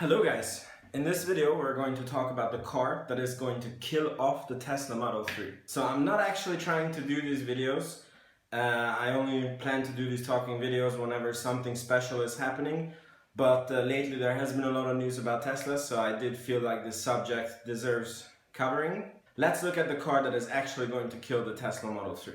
Hello guys, in this video we're going to talk about the car that is going to kill off the Tesla Model 3. So I'm not actually trying to do these videos, I only plan to do these talking videos whenever something special is happening, but lately there has been a lot of news about Tesla, so I did feel like this subject deserves covering. Let's look at the car that is actually going to kill the Tesla Model 3.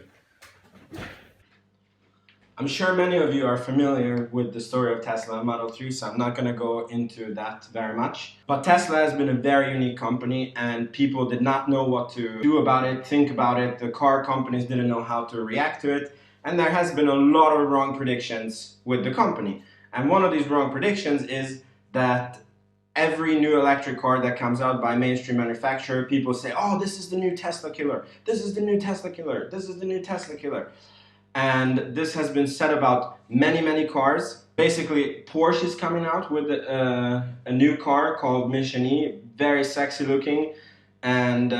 I'm sure many of you are familiar with the story of Tesla Model 3, so I'm not going to go into that very much. But Tesla has been a very unique company and people did not know what to do about it, think about it. The car companies didn't know how to react to it. And there has been a lot of wrong predictions with the company. And one of these wrong predictions is that every new electric car that comes out by mainstream manufacturer, people say, oh, this is the new Tesla killer. This is the new Tesla killer. This is the new Tesla killer. And this has been said about many cars. Basically, Porsche is coming out with a new car called Mission E, very sexy looking, and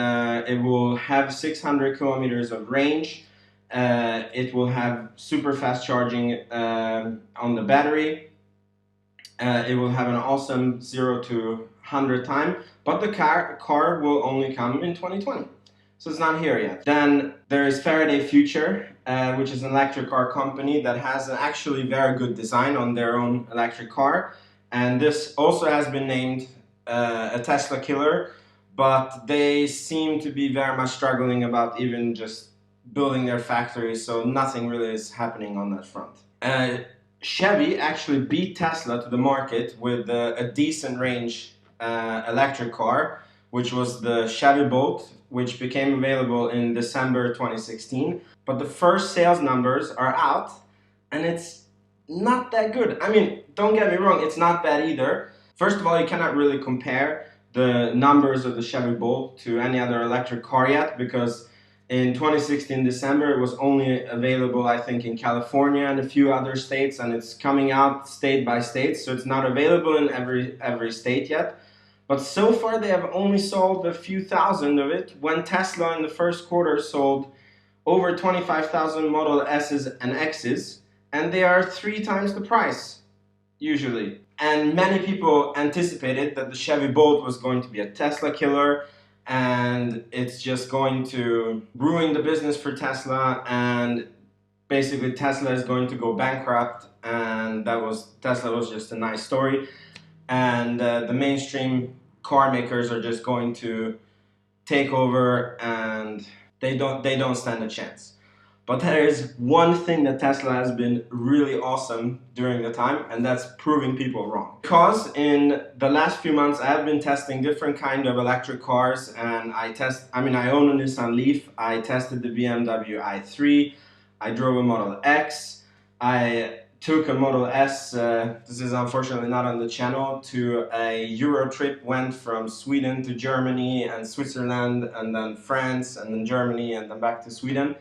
it will have 600 kilometers of range. It will have super fast charging on the battery. It will have an awesome 0 to 100 time, but the car will only come in 2020. So it's not here yet. Then there is Farady Future, which is an electric car company that has an actually very good design on their own electric car. And this also has been named a Tesla killer, but they seem to be very much struggling about even just building their factories, so nothing really is happening on that front. Chevy actually beat Tesla to the market with a decent range electric car, which was the Chevy Bolt, which became available in December 2016. But the first sales numbers are out and it's not that good. I mean, don't get me wrong, it's not bad either. First of all, you cannot really compare the numbers of the Chevy Bolt to any other electric car yet, because in 2016 December it was only available, I think, in California and a few other states, and it's coming out state by state, so it's not available in every state yet. But so far they have only sold a few thousand of it, when Tesla in the first quarter sold over 25,000 Model S's and X's, and they are 3 times the price, usually. And many people anticipated that the Chevy Bolt was going to be a Tesla killer, and it's just going to ruin the business for Tesla, and basically Tesla is going to go bankrupt, and Tesla was just a nice story. And the mainstream car makers are just going to take over, and they don't stand a chance. But there is one thing that Tesla has been really awesome during the time, and that's proving people wrong. Because in the last few months I have been testing different kind of electric cars, and I own a Nissan Leaf, I tested the BMW i3, I drove a Model X, I took a Model S, this is unfortunately not on the channel, to a Euro trip, went from Sweden to Germany and Switzerland and then France and then Germany and then back to Sweden.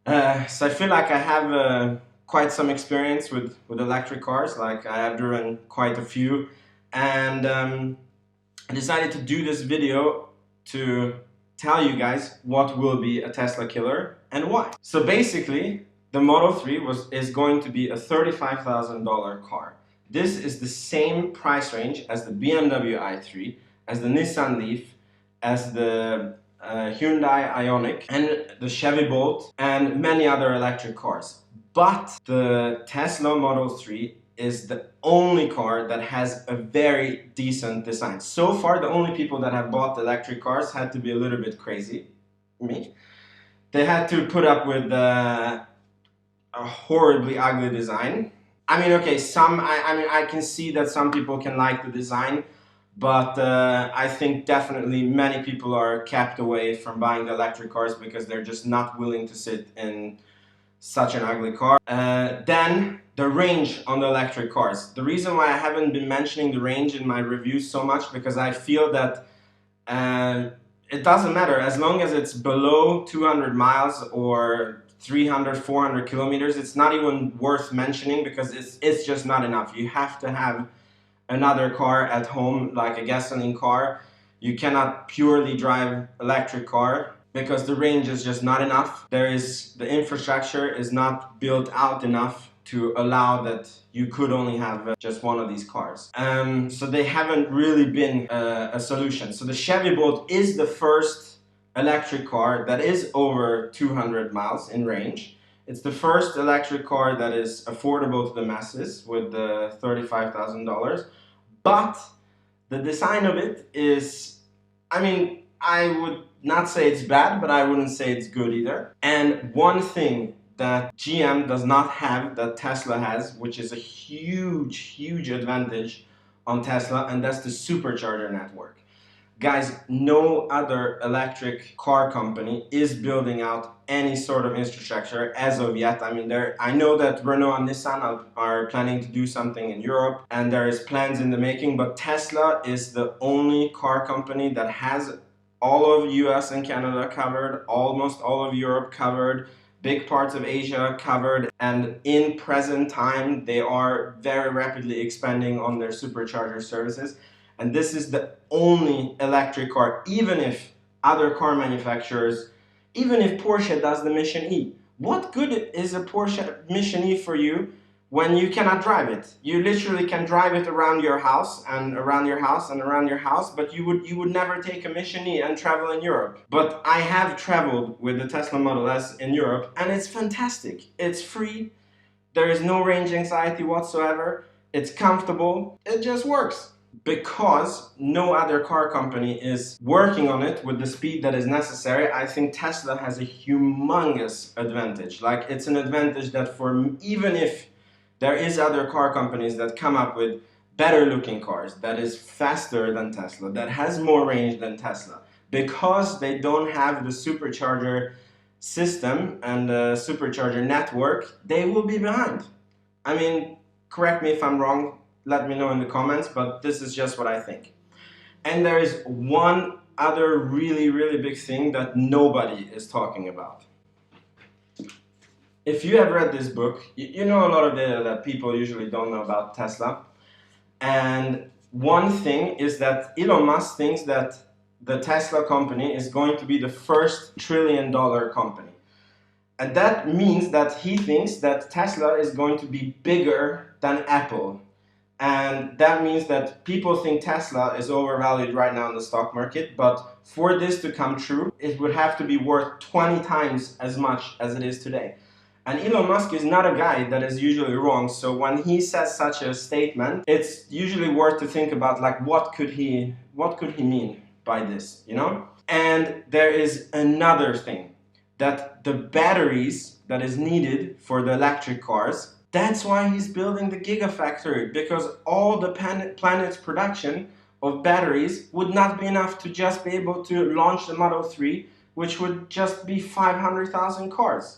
So I feel like I have quite some experience with electric cars, like I have driven quite a few, and I decided to do this video to tell you guys what will be a Tesla killer and why. So basically, the Model 3 is going to be a $35,000 car. This is the same price range as the BMW i3, as the Nissan Leaf, as the Hyundai Ioniq, and the Chevy Bolt, and many other electric cars. But the Tesla Model 3 is the only car that has a very decent design. So far, the only people that have bought electric cars had to be a little bit crazy. Me. They had to put up with a horribly ugly design. I mean, okay, I can see that some people can like the design, but I think definitely many people are kept away from buying the electric cars because they're just not willing to sit in such an ugly car. Then the range on the electric cars. The reason why I haven't been mentioning the range in my reviews so much, because I feel that it doesn't matter as long as it's below 200 miles or 300, 400 kilometers. It's not even worth mentioning because it's just not enough. You have to have another car at home, like a gasoline car. You cannot purely drive electric car because the range is just not enough. The infrastructure is not built out enough to allow that you could only have just one of these cars. So they haven't really been a solution. So the Chevy Bolt is the first electric car that is over 200 miles in range. It's the first electric car that is affordable to the masses with the $35,000. But the design of it is, I mean, I would not say it's bad, but I wouldn't say it's good either. And one thing that GM does not have that Tesla has, which is a huge, huge advantage on Tesla, and that's the supercharger network. Guys, no other electric car company is building out any sort of infrastructure as of yet. I mean, I know that Renault and Nissan are planning to do something in Europe, and there is plans in the making, but Tesla is the only car company that has all of US and Canada covered, almost all of Europe covered, big parts of Asia covered, and in present time, they are very rapidly expanding on their supercharger services. And this is the only electric car, even if other car manufacturers, even if Porsche does the Mission E. What good is a Porsche Mission E for you when you cannot drive it? You literally can drive it around your house and around your house and around your house, but you would never take a Mission E and travel in Europe. But I have traveled with the Tesla Model S in Europe, and it's fantastic. It's free. There is no range anxiety whatsoever. It's comfortable. It just works. Because no other car company is working on it with the speed that is necessary, I think Tesla has a humongous advantage. Like, it's an advantage that even if there is other car companies that come up with better looking cars, that is faster than Tesla, that has more range than Tesla, because they don't have the supercharger system and the supercharger network, they will be behind. I mean, correct me if I'm wrong, let me know in the comments, but this is just what I think. And there is one other really, really big thing that nobody is talking about. If you have read this book, you know a lot of data that people usually don't know about Tesla. And one thing is that Elon Musk thinks that the Tesla company is going to be the first trillion-dollar company. And that means that he thinks that Tesla is going to be bigger than Apple. And that means that people think Tesla is overvalued right now in the stock market, but for this to come true, it would have to be worth 20 times as much as it is today. And Elon Musk is not a guy that is usually wrong, so when he says such a statement, it's usually worth to think about, like, what could he mean by this, you know? And there is another thing, that the batteries that is needed for the electric cars, that's why he's building the Gigafactory, because all the planet's production of batteries would not be enough to just be able to launch the Model 3, which would just be 500,000 cars.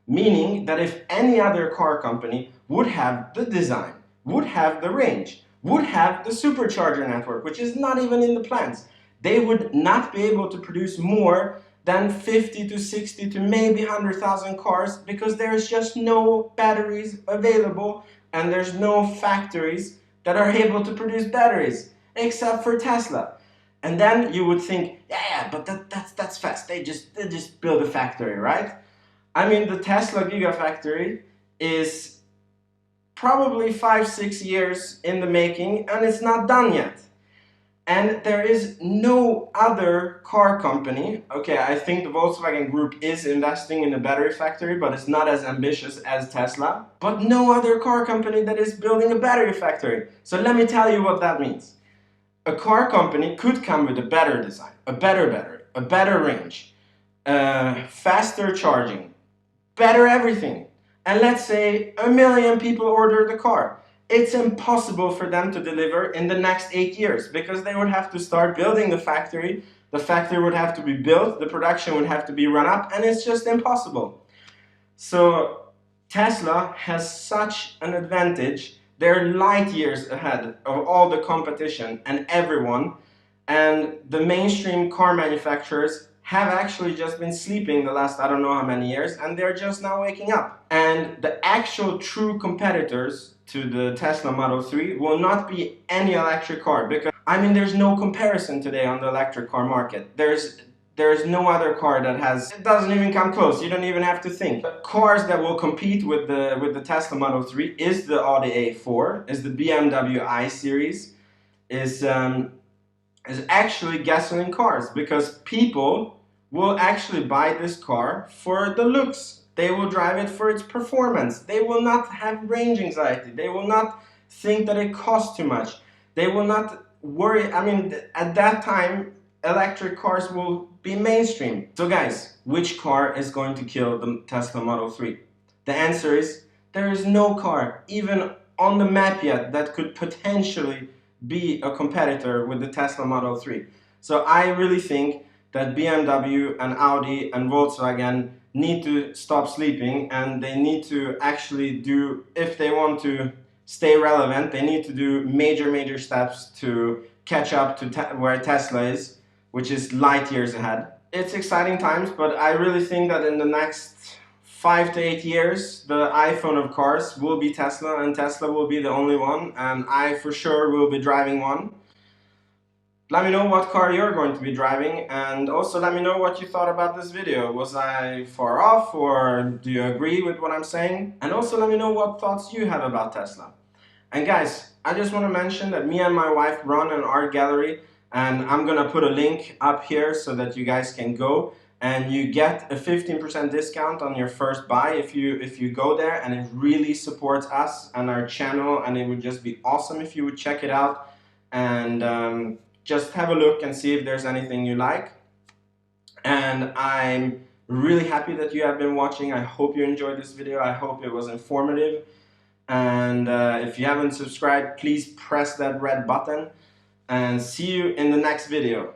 Meaning that if any other car company would have the design, would have the range, would have the supercharger network, which is not even in the plans, they would not be able to produce more than 50 to 60 to maybe 100,000 cars, because there's just no batteries available and there's no factories that are able to produce batteries except for Tesla. And then you would think, yeah, but that's fast. They just build a factory, right? I mean, the Tesla Gigafactory is probably 5-6 years in the making, and it's not done yet. And there is no other car company. Okay, I think the Volkswagen Group is investing in a battery factory, but it's not as ambitious as Tesla. But no other car company that is building a battery factory. So let me tell you what that means. A car company could come with a better design, a better battery, a better range, faster charging, better everything. And let's say 1 million people order the car. It's impossible for them to deliver in the next 8 years, because they would have to start building the factory would have to be built, the production would have to be run up, and it's just impossible. So Tesla has such an advantage. They're light years ahead of all the competition and everyone, and the mainstream car manufacturers have actually just been sleeping the last I don't know how many years, and they're just now waking up. And the actual true competitors to the Tesla Model 3 will not be any electric car, because I mean, there's no comparison today on the electric car market. There's no other car that has, it doesn't even come close. You don't even have to think. But cars that will compete with the Tesla Model 3 is the Audi A4, is the BMW I series, is actually gasoline cars, because people will actually buy this car for the looks. They will drive it for its performance. They will not have range anxiety. They will not think that it costs too much. They will not worry. I mean, at that time, electric cars will be mainstream. So guys, which car is going to kill the Tesla Model 3? The answer is, there is no car, even on the map yet, that could potentially be a competitor with the Tesla Model 3. So I really think that BMW and Audi and Volkswagen need to stop sleeping, and they need to actually do, if they want to stay relevant, they need to do major steps to catch up to where Tesla is, which is light years ahead. It's exciting times, but I really think that in the next 5 to 8 years, the iPhone of cars will be Tesla, and Tesla will be the only one, and I for sure will be driving one. Let me know what car you're going to be driving, and also let me know what you thought about this video. Was I far off, or do you agree with what I'm saying? And also let me know what thoughts you have about Tesla. And guys, I just want to mention that me and my wife run an art gallery, and I'm gonna put a link up here so that you guys can go, and you get a 15% discount on your first buy if you go there, and it really supports us and our channel, and it would just be awesome if you would check it out and just have a look and see if there's anything you like. And I'm really happy that you have been watching. I hope you enjoyed this video. I hope it was informative. And if you haven't subscribed, please press that red button, and see you in the next video.